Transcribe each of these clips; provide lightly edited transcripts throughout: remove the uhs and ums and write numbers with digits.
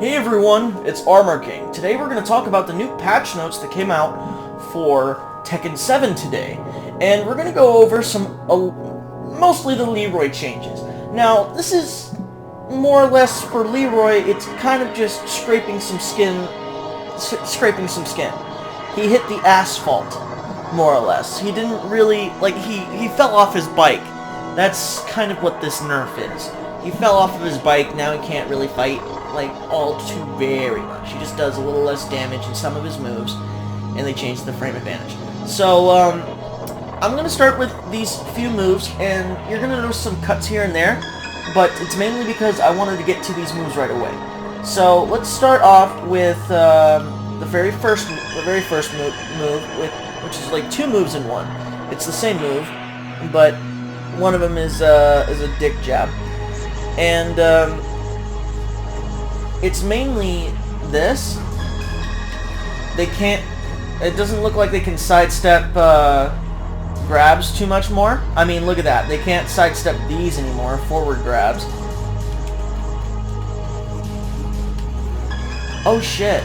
Hey everyone, it's Armor King. Today we're going to talk about the new patch notes that came out for Tekken 7 today. And we're going to go over some, mostly the Leroy changes. Now, this is more or less for Leroy, it's kind of just scraping some skin. He hit the asphalt, more or less. He didn't really, like, he fell off his bike. That's kind of what this nerf is. He fell off of his bike, now he can't really fight, like, all too very much. He just does a little less damage in some of his moves, and they changed the frame advantage. So, I'm going to start with these few moves, and you're going to notice some cuts here and there, but it's mainly because I wanted to get to these moves right away. So, let's start off with the very first move, which is like two moves in one. It's the same move, but one of them is a dick jab. And it's mainly this. It doesn't look like they can sidestep grabs too much more. I mean, look at that. They can't sidestep these anymore, forward grabs. Oh shit.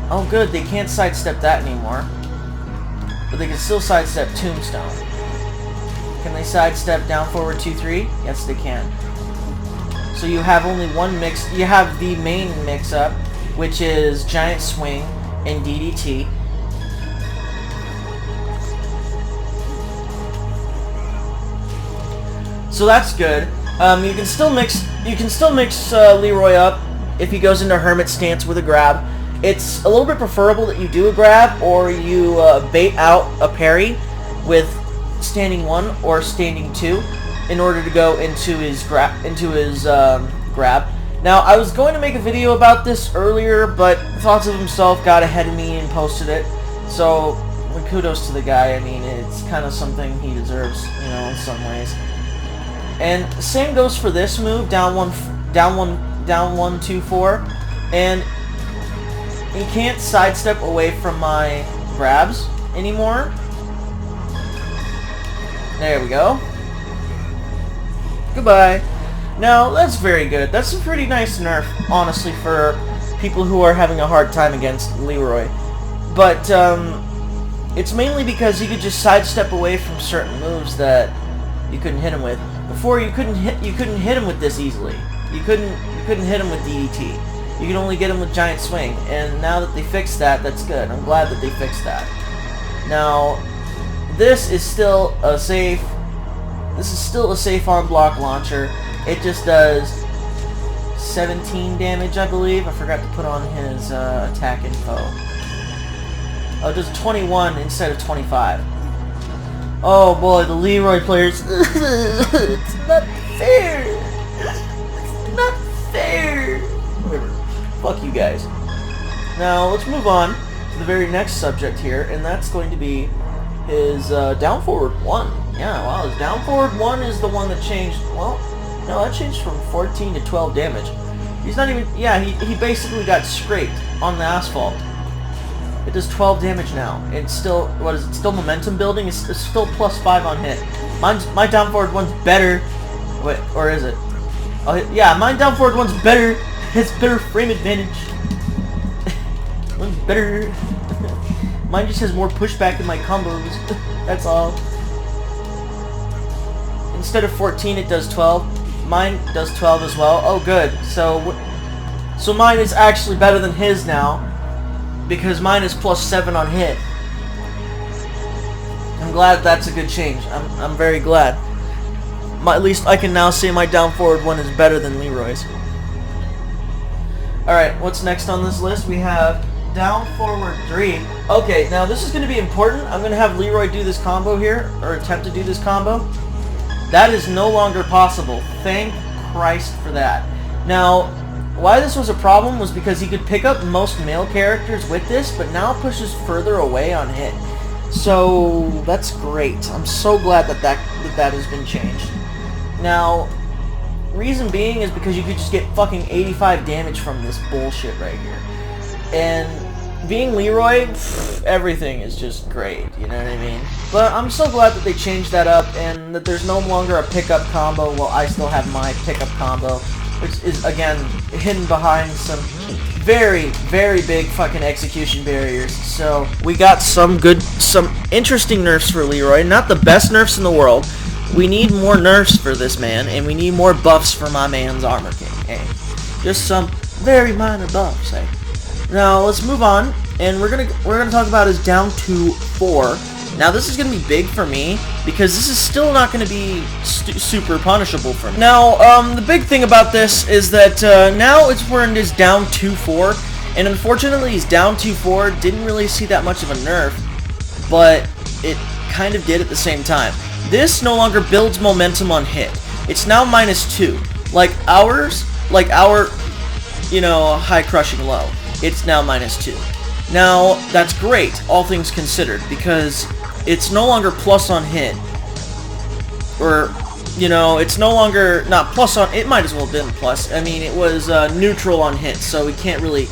Oh good, they can't sidestep that anymore. But they can still sidestep Tombstone. Can they sidestep down forward 2-3? Yes, they can. So you have only one mix. You have the main mix-up, which is Giant Swing and DDT. So that's good. You can still mix Leroy up if he goes into Hermit Stance with a grab. It's a little bit preferable that you do a grab or you bait out a parry with standing 1 or standing 2 in order to go into his grab. Now, I was going to make a video about this earlier, but Thoughts of Himself got ahead of me and posted it. So, kudos to the guy. I mean, it's kind of something he deserves, you know, in some ways. And same goes for this move, down one, 2-4, and he can't sidestep away from my grabs anymore. There we go. Goodbye. Now, that's very good. That's a pretty nice nerf, honestly, for people who are having a hard time against Leroy. But, it's mainly because you could just sidestep away from certain moves that you couldn't hit him with. Before, you couldn't hit him with this easily. You couldn't hit him with DDT. You could only get him with Giant Swing. And now that they fixed that, that's good. I'm glad that they fixed that. Now, this is still a safe on block launcher. It just does 17 damage, I believe. I forgot to put on his attack info. Oh, it does 21 instead of 25. Oh boy, the Leroy players. It's not fair. It's not fair. Whatever. Fuck you guys. Now, let's move on to the very next subject here, and that's going to be his down forward 1. Yeah, wow, his down forward 1 is the one that changed. Well, no, that changed from 14 to 12 damage. He's not even, yeah, he basically got scraped on the asphalt. It does 12 damage now. It's still, what is it, still momentum building? It's still +5 on hit. My down forward 1's better. Wait, or is it? Oh, yeah, my down forward 1's better. It's better frame advantage. One's better. Mine just has more pushback in my combos. That's all. Instead of 14, it does 12. Mine does 12 as well. Oh, good. So mine is actually better than his now, because mine is +7 on hit. I'm glad that's a good change. I'm very glad. At least I can now say my down forward 1 is better than Leroy's. Alright, what's next on this list? We have down forward 3. Okay, now this is going to be important. I'm going to have Leroy do this combo here, or attempt to do this combo. That is no longer possible. Thank Christ for that. Now, why this was a problem was because he could pick up most male characters with this, but now pushes further away on hit. So, that's great. I'm so glad that has been changed. Now, reason being is because you could just get fucking 85 damage from this bullshit right here. And being Leroy, everything is just great, you know what I mean? But I'm so glad that they changed that up and that there's no longer a pickup combo. Well, I still have my pickup combo which is, again, hidden behind some very, very big fucking execution barriers. So we got some interesting nerfs for Leroy. Not the best nerfs in the world. We need more nerfs for this man, and we need more buffs for my man's Armor King. Hey, just some very minor buffs. Hey. Now let's move on, and we're gonna talk about his down to 4. Now this is gonna be big for me because this is still not gonna be super punishable for me. Now the big thing about this is that now we're in his down 2-4, and unfortunately his down 2-4 didn't really see that much of a nerf, but it kind of did at the same time. This no longer builds momentum on hit. It's now -2. Like our, you know, high crushing low. It's now -2. Now, that's great, all things considered, because it's no longer plus on hit. Or, you know, it's no longer, not plus on, it might as well have been plus. I mean, it was neutral on hit, so he can't really,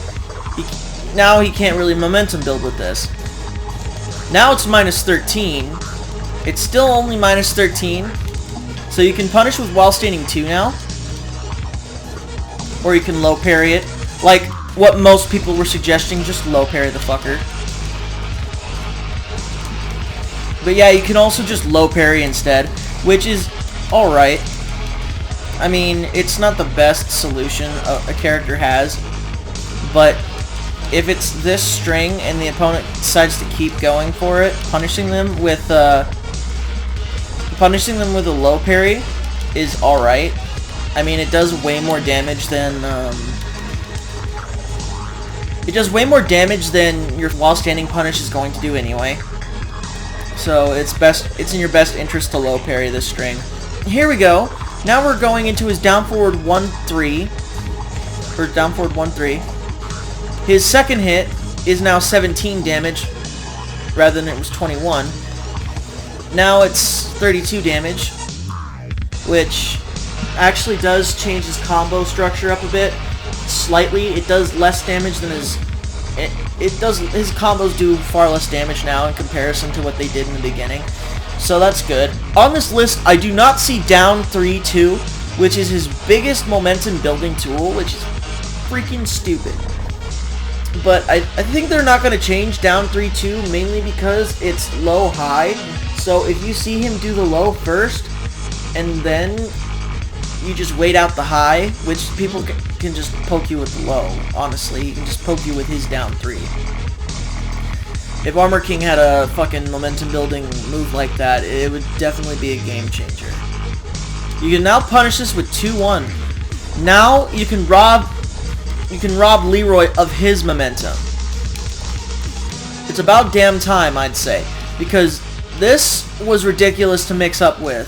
now he can't really momentum build with this. Now it's -13. It's still only -13. So you can punish with while standing 2 now. Or you can low parry it. Like what most people were suggesting, just low parry the fucker. But yeah, you can also just low parry instead, which is alright. I mean, it's not the best solution a character has, but if it's this string and the opponent decides to keep going for it, punishing them with a low parry is alright. I mean, it does way more damage than your while standing punish is going to do anyway. So it's in your best interest to low parry this string. Here we go. Now we're going into his down forward 1-3, or down forward 1-3. His second hit is now 17 damage rather than it was 21. Now it's 32 damage, which actually does change his combo structure up a bit. Slightly. It does less damage than his combos do far less damage now in comparison to what they did in the beginning. So that's good. On this list, I do not see down 3-2, which is his biggest momentum building tool, which is freaking stupid. But I think they're not going to change down 3-2, mainly because it's low-high. So if you see him do the low first, and then you just wait out the high, which people can just poke you with the low, honestly. You can just poke you with his down 3. If Armor King had a fucking momentum building move like that, it would definitely be a game changer. You can now punish this with 2-1. Now you can rob Leroy of his momentum. It's about damn time, I'd say, because this was ridiculous to mix up with.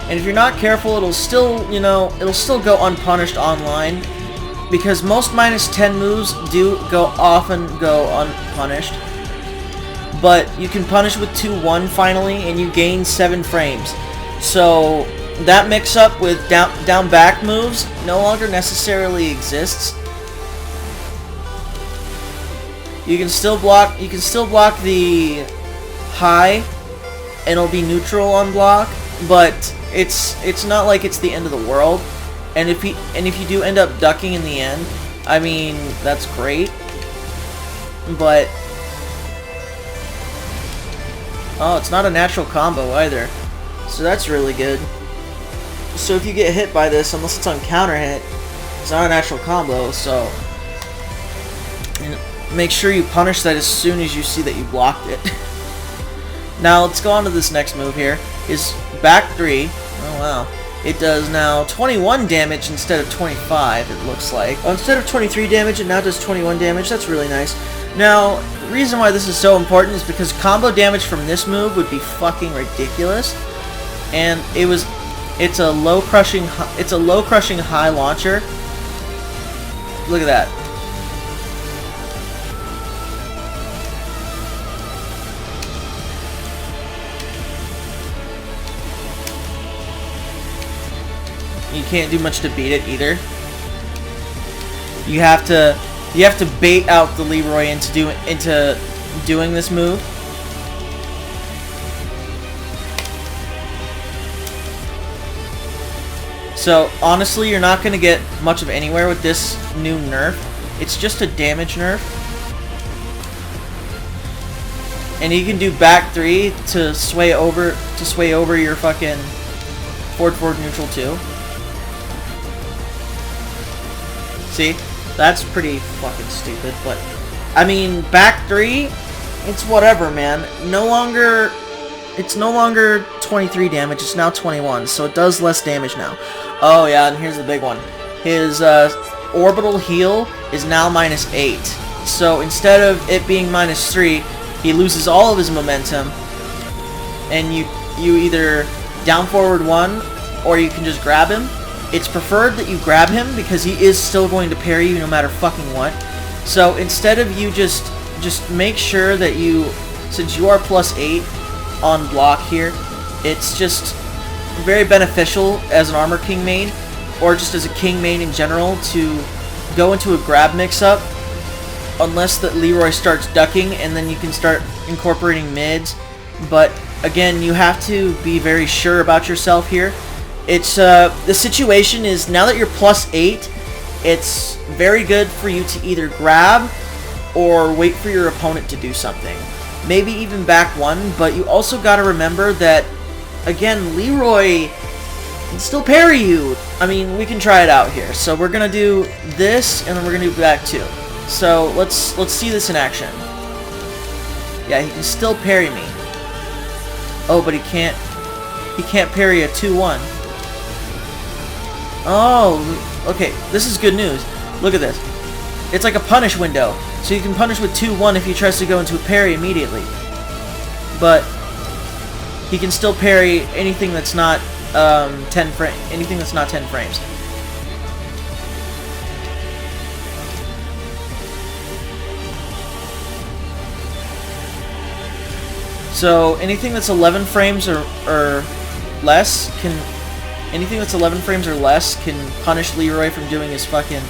And if you're not careful, it'll still, you know, it'll still go unpunished online, because most -10 moves often go unpunished. But you can punish with 2-1 finally, and you gain 7 frames. So that mix-up with down back moves no longer necessarily exists. You can still block the high, and it'll be neutral on block, but it's not like it's the end of the world. And if you do end up ducking in the end, I mean, that's great. But oh, it's not a natural combo either. So that's really good. So if you get hit by this, unless it's on counter hit, it's not a natural combo, so make sure you punish that as soon as you see that you blocked it. Now let's go on to this next move here. Is back 3. Oh wow. It does now 21 damage instead of 25, it looks like. Oh, instead of 23 damage, it now does 21 damage. That's really nice. Now, the reason why this is so important is because combo damage from this move would be fucking ridiculous. And it's a low crushing high launcher. Look at that. You can't do much to beat it either. You have to bait out the Leroy into doing this move. So honestly, you're not going to get much of anywhere with this new nerf. It's just a damage nerf. And you can do back 3 to sway over your fucking forward neutral too. See? That's pretty fucking stupid, but I mean, back 3, it's whatever, man. It's no longer 23 damage, it's now 21, so it does less damage now. Oh yeah, and here's the big one. His orbital heal is now -8. So instead of it being -3, he loses all of his momentum, and you either down forward 1, or you can just grab him. It's preferred that you grab him because he is still going to parry you no matter fucking what. So instead of you just make sure that you, since you are +8 on block here, it's just very beneficial as an Armor King main, or just as a King main in general, to go into a grab mix-up, unless that Leroy starts ducking, and then you can start incorporating mids. But again, you have to be very sure about yourself here. It's the situation is, now that you're +8, it's very good for you to either grab or wait for your opponent to do something. Maybe even back 1, but you also got to remember that, again, Leroy can still parry you. I mean, we can try it out here. So we're gonna do this, and then we're gonna do back 2. So let's see this in action. Yeah, he can still parry me. Oh, but he can't parry a 2-1. Oh, okay, this is good news. Look at this. It's like a punish window. So you can punish with 2-1 if he tries to go into a parry immediately. But he can still parry anything that's not 10 frames. So anything that's 11 frames or less can punish Leroy from doing his fucking...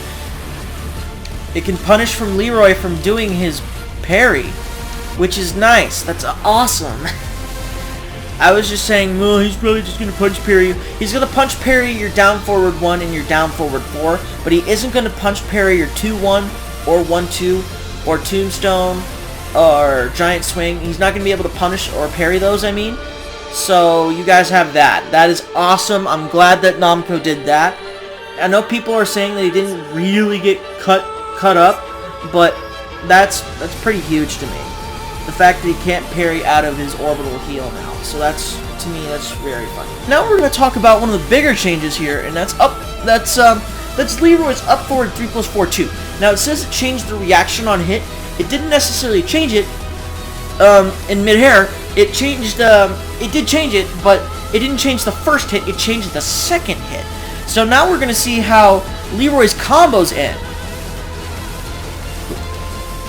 It can punish from Leroy from doing his parry, which is nice. That's awesome. I was just saying, well, he's probably just going to punch parry you. He's going to punch parry your down forward 1 and your down forward 4, but he isn't going to punch parry your 2-1 or 1-2 or tombstone or giant swing. He's not going to be able to punish or parry those, I mean. So you guys have that. That is awesome. I'm glad that Namco did that. I know people are saying that he didn't really get cut up, but that's pretty huge to me. The fact that he can't parry out of his orbital heal now. So that's, to me, that's very funny. Now we're going to talk about one of the bigger changes here, and that's Leroy's up forward 3+4-2. Now it says it changed the reaction on hit. It didn't necessarily change it in mid-air. It changed, it did change it, but it didn't change the first hit, it changed the second hit. So now we're going to see how Leroy's combos end.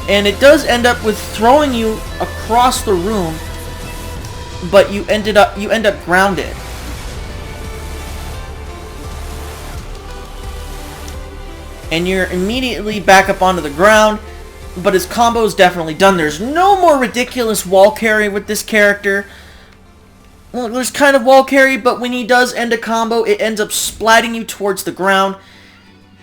And it does end up with throwing you across the room, but you end up grounded. And you're immediately back up onto the ground, but his combo is definitely done. There's no more ridiculous wall carry with this character. Well, there's kind of wall carry, but when he does end a combo, it ends up splatting you towards the ground,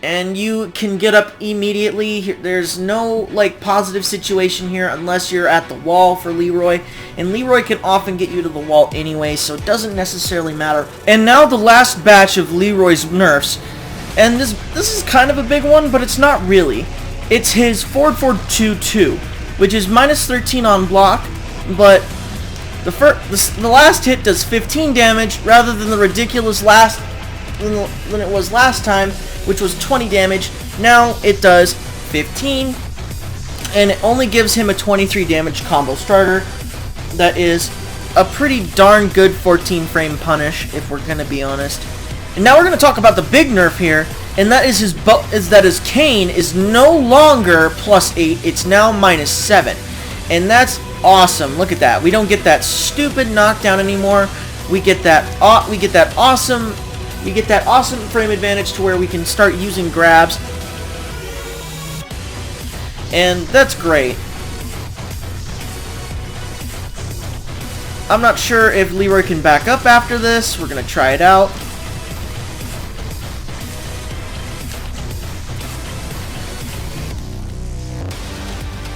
and you can get up immediately. There's no, like, positive situation here unless you're at the wall for Leroy, and Leroy can often get you to the wall anyway, so it doesn't necessarily matter. And now the last batch of Leroy's nerfs, and this is kind of a big one, but it's not really. It's his forward 2-2, which is -13 on block, but the last hit does 15 damage rather than the ridiculous than it was last time, which was 20 damage. Now it does 15, and it only gives him a 23 damage combo starter. That is a pretty darn good 14 frame punish, if we're gonna be honest. And now we're gonna talk about the big nerf here, and that is his cane is no longer +8, it's now -7. And that's awesome. Look at that. We don't get that stupid knockdown anymore. We get that awesome frame advantage to where we can start using grabs. And that's great. I'm not sure if Leroy can back up after this. We're gonna try it out.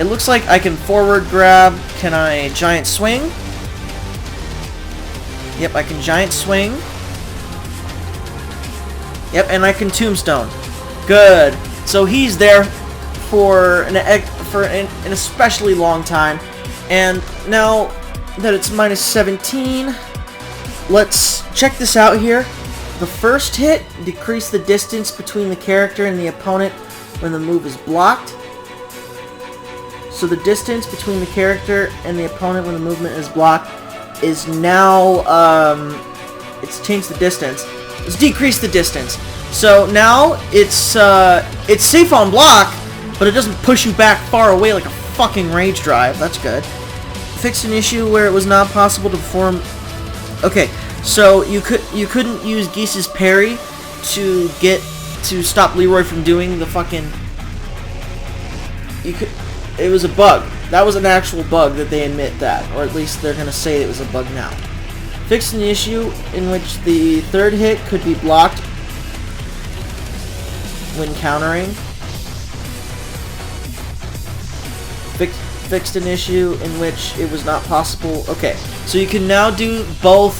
It looks like I can forward grab. Can I giant swing? Yep, I can giant swing. Yep, and I can tombstone. Good. So he's there for an especially long time. And now that it's minus 17, let's check this out here. The first hit, decrease the distance between the character and the opponent when the move is blocked. So the distance between the character and the opponent when the movement is blocked is now, it's changed the distance. Let's decrease the distance. So now it's safe on block, but it doesn't push you back far away like a fucking rage drive. That's good. Fixed an issue where it was not possible to perform. Okay, so you couldn't use Geese's parry to stop Leroy from doing the fucking. It was a bug. That was an actual bug that they admit that, or at least they're gonna say it was a bug now. Fixed an issue in which the third hit could be blocked when countering. Fixed an issue in which it was not possible. Okay, so you can now do both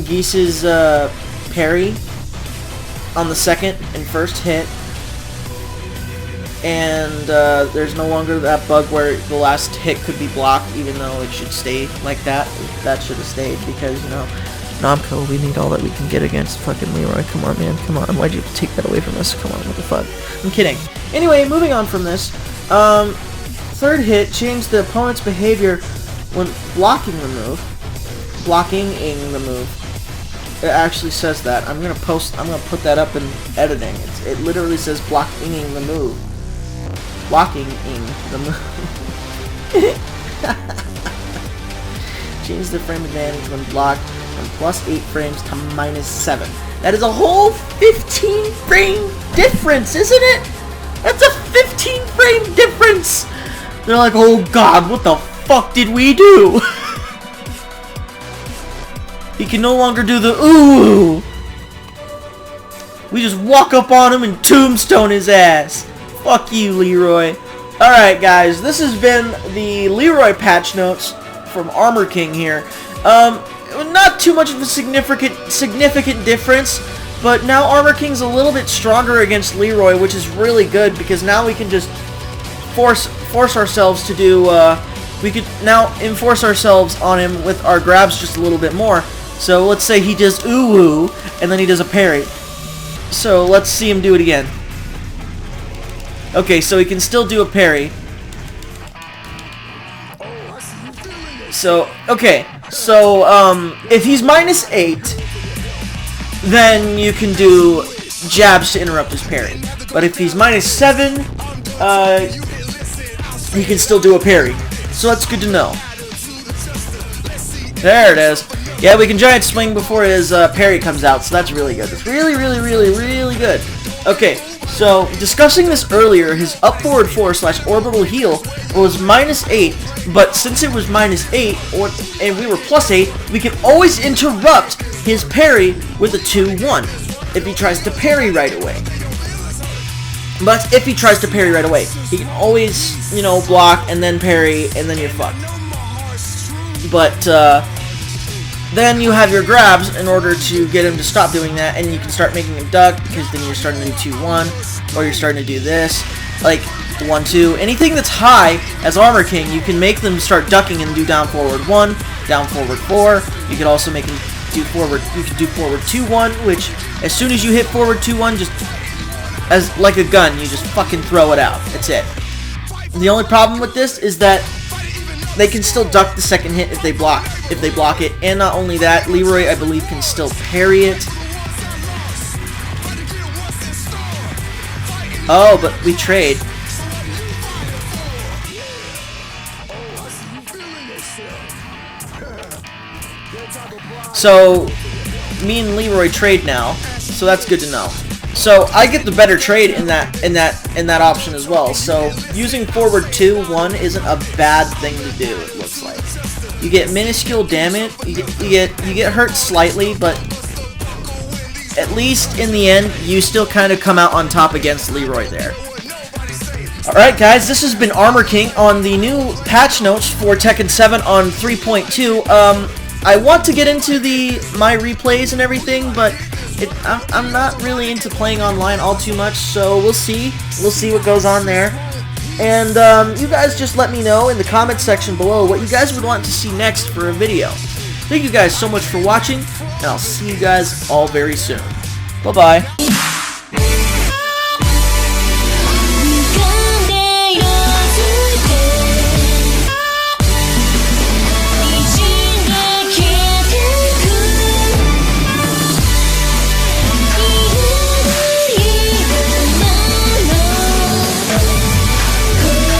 Geese's parry on the second and first hit. And there's no longer that bug where the last hit could be blocked, even though it should stay like that. That should have stayed because, you know, Namco, we need all that we can get against fucking Leroy. Come on, man. Come on. Why'd you take that away from us? Come on, what the fuck? I'm kidding. Anyway, moving on from this. Third hit, change the opponent's behavior when blocking the move. Blocking-ing the move. It actually says that. I'm gonna put that up in editing. It literally says blocking-ing the move. Blocking-ing the move. Change the frame advantage when blocked from +8 frames to -7. That is a whole 15 frame difference, isn't it? That's a 15 frame difference! They're like, oh god, what the fuck did we do? He can no longer do the ooh! We just walk up on him and tombstone his ass. Fuck you, Leroy. Alright, guys, this has been the Leroy patch notes from Armor King here. Not too much of a significant difference, but now Armor King's a little bit stronger against Leroy, which is really good because now we can just force ourselves to do. We could now enforce ourselves on him with our grabs just a little bit more. So let's say he does ooh, and then he does a parry. So let's see him do it again. Okay, so he can still do a parry. So, okay. So, if he's -8, then you can do jabs to interrupt his parry. But if he's -7, he can still do a parry. So that's good to know. There it is. Yeah, we can giant swing before his parry comes out, so that's really good. That's really, really, really, really good. Okay, so discussing this earlier, his up forward 4/orbital heal was -8, but since it was -8, and we were +8, we can always interrupt his parry with a 2-1 if he tries to parry right away. But if he tries to parry right away, he can always, you know, block and then parry, and then you're fucked. But then you have your grabs in order to get him to stop doing that, and you can start making him duck, because then you're starting to do 2-1, or you're starting to do this, like 1-2. Anything that's high as Armor King, you can make them start ducking and do down forward 1, down forward 4. You could also make him do forward. You could do forward 2-1, which as soon as you hit forward 2-1, just as like a gun, you just fucking throw it out. That's it. The only problem with this is that they can still duck the second hit if they block it, and not only that, Leroy, I believe, can still parry it. Oh, but we trade. So me and Leroy trade now, so that's good to know. So I get the better trade in that option as well. So using forward 2-1 isn't a bad thing to do. It looks like you get minuscule damage. You get hurt slightly, but at least in the end, you still kind of come out on top against Leroy there. Alright guys, this has been Armor King on the new patch notes for Tekken 7 on 3.2. I want to get into my replays and everything, but I'm not really into playing online all too much, so we'll see. We'll see what goes on there. And you guys just let me know in the comment section below what you guys would want to see next for a video. Thank you guys so much for watching, and I'll see you guys all very soon. Bye-bye.